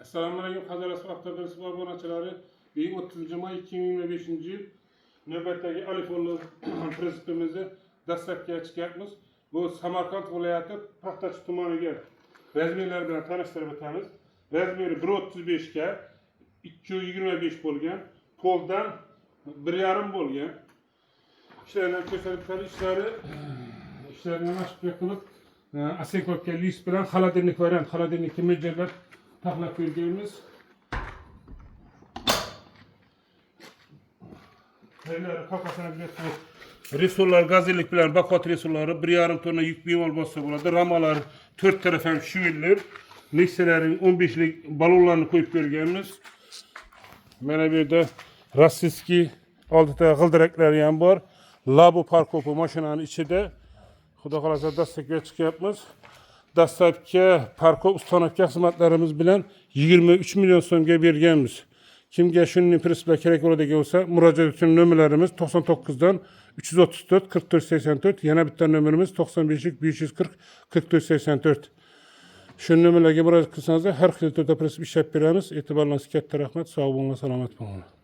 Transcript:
Selamünaleyküm. Hazırası Avtogar Spor abonatçıları. 30 May 2025 yıl nöbetdagi Alifoğlu prensipimizni dastlabki chiqyapmiz. Bu Samarqand viloyati Paxtachi tumaniga razmerlar bilan tanishtirib o'tamiz. Razmeri 1.35 ga 2.25 bo'lgan, poldan 1.5 bo'lgan. İşlerini ko'rsatib o'tadi. İşlerini mashq qilib, asenkopga list bilan xolodilnik variant, xolodilnikni mo'ljallab taxlab berganmiz. Kafasına biliyorsunuz. Resurlar, gazelik bilen bakot resurları 1,5 tonna yük bimal bassa bo'ladi. Ramalar 4 taraf hem şüvillir. Nekselerin 15'lik balonlarını koyup berganmiz. Mana bu yerda rossiyskiy oldida g'ildiraklar ham bor. Labo parkopi mashinanın ichida. Xudo xolasa dastlabga chiqyapmiz. Dastlabki parkop ustanovka xizmatlarimiz bilan 23 milyon so'mga berganmiz. Kimga shunning prinsiplar kerak bo'ladigan bo'lsa, murojaat uchun nomerlarimiz 99 dan 334 44 84, yana bitta nomerimiz 95 540 44 84. Shu nomerlarga murojaat qilsangiz har xil turda prinsip ishlab beramiz. E'tiborlaringiz katta rahmat. Sog' bo'linglar, salomat bo'linglar.